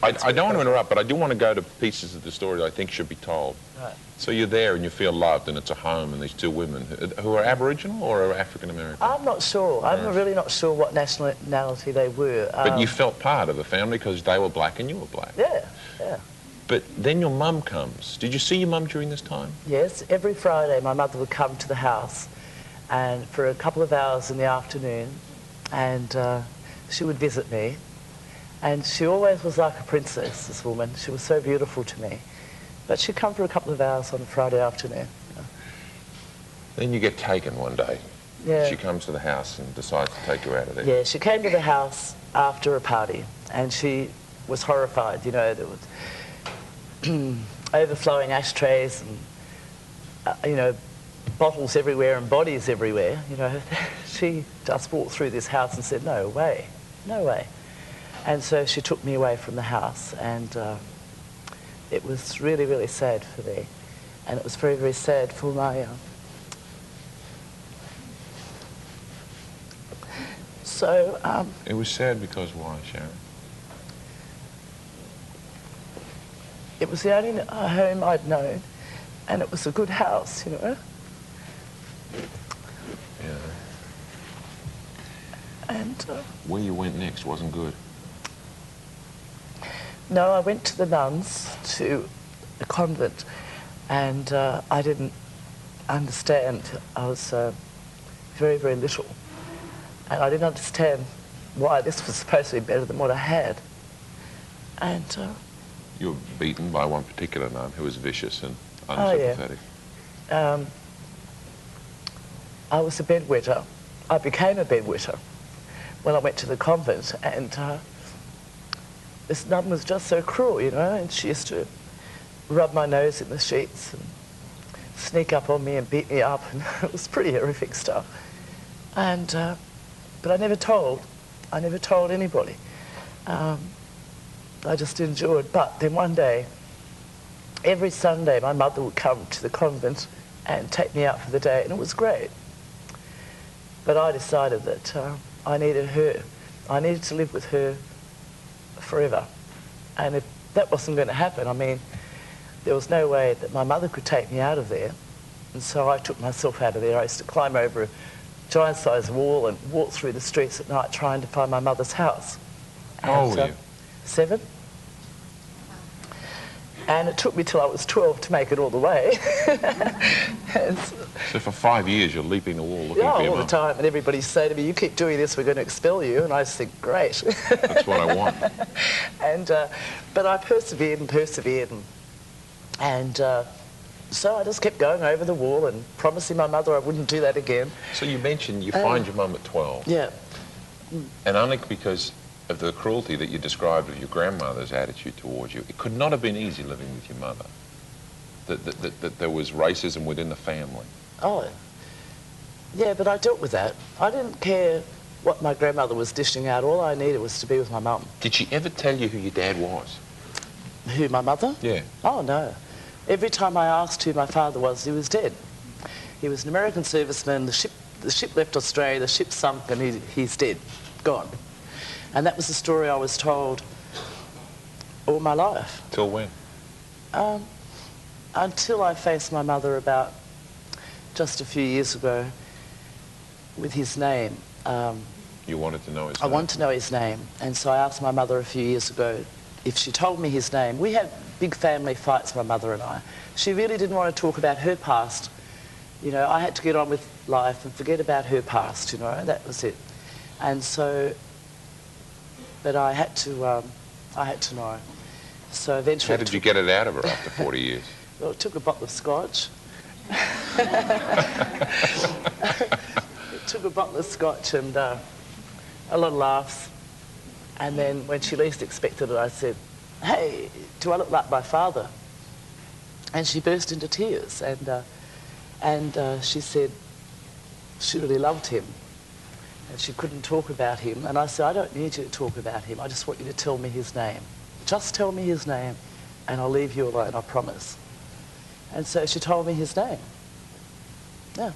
I don't want to interrupt, but I do want to go to pieces of the story that I think should be told. Right. So you're there and you feel loved, and it's a home, and these two women who are Aboriginal or are African American? I'm not sure. I'm really not sure what nationality they were. But you felt part of the family because they were black and you were black. Yeah, yeah. But then your mum comes. Did you see your mum during this time? Yes, every Friday my mother would come to the house and for a couple of hours in the afternoon, and she would visit me. And she always was like a princess, this woman. She was so beautiful to me. But she'd come for a couple of hours on a Friday afternoon. Then you get taken one day. Yeah. She comes to the house and decides to take you out of there. Yeah, she came to the house after a party, and she was horrified. You know, there was overflowing ashtrays and, you know, bottles everywhere and bodies everywhere. You know, she just walked through this house and said, no way, no way. And so she took me away from the house, and it was really, really sad for me. And it was very, very sad for my... It was sad because why, Sharyn? It was the only home I'd known, and it was a good house, you know. Yeah. And... where you went next wasn't good. No, I went to the nuns, to a convent, and I didn't understand. I was very, very little. And I didn't understand why this was supposed to be better than what I had. And... you were beaten by one particular nun who was vicious and unsympathetic. Oh, yeah. I was a bedwetter. I became a bedwetter when I went to the convent, and this nun was just so cruel, you know, and she used to rub my nose in the sheets and sneak up on me and beat me up, and it was pretty horrific stuff. And, but I never told anybody. I just endured. But then one day, every Sunday, my mother would come to the convent and take me out for the day, and it was great. But I decided that I needed her. I needed to live with her forever. And if that wasn't going to happen, I mean, there was no way that my mother could take me out of there. And so I took myself out of there. I used to climb over a giant-sized wall and walk through the streets at night trying to find my mother's house. How old were you? 7. And it took me till I was 12 to make it all the way. So for 5 years you're leaping the wall looking for your mum? Yeah, all the time. And everybody say to me, you keep doing this, we're going to expel you. And I just think, great. That's what I want. And, but I persevered and persevered. And so I just kept going over the wall and promising my mother I wouldn't do that again. So you mentioned you find your mum at 12. Yeah. And only because of the cruelty that you described of your grandmother's attitude towards you, it could not have been easy living with your mother. That there was racism within the family. Oh, yeah, but I dealt with that. I didn't care what my grandmother was dishing out. All I needed was to be with my mum. Did she ever tell you who your dad was? Who, my mother? Yeah. Oh, no. Every time I asked who my father was, he was dead. He was an American serviceman. The ship left Australia, the ship sunk, and he's dead, gone. And that was the story I was told all my life. Till when? Until I faced my mother about just a few years ago with his name. You wanted to know his name? I wanted to know his name, and so I asked my mother a few years ago if she told me his name. We had big family fights, my mother and I. She really didn't want to talk about her past. You know, I had to get on with life and forget about her past, you know, that was it. And so, but I had to know. So eventually... How did you get it out of her after 40 years? Well, it took a bottle of scotch. It took a bottle of scotch and a lot of laughs. And then when she least expected it, I said, hey, do I look like my father? And she burst into tears. And she said she really loved him. And she couldn't talk about him. And I said, I don't need you to talk about him. I just want you to tell me his name. Just tell me his name, and I'll leave you alone, I promise. And so she told me his name. Yeah.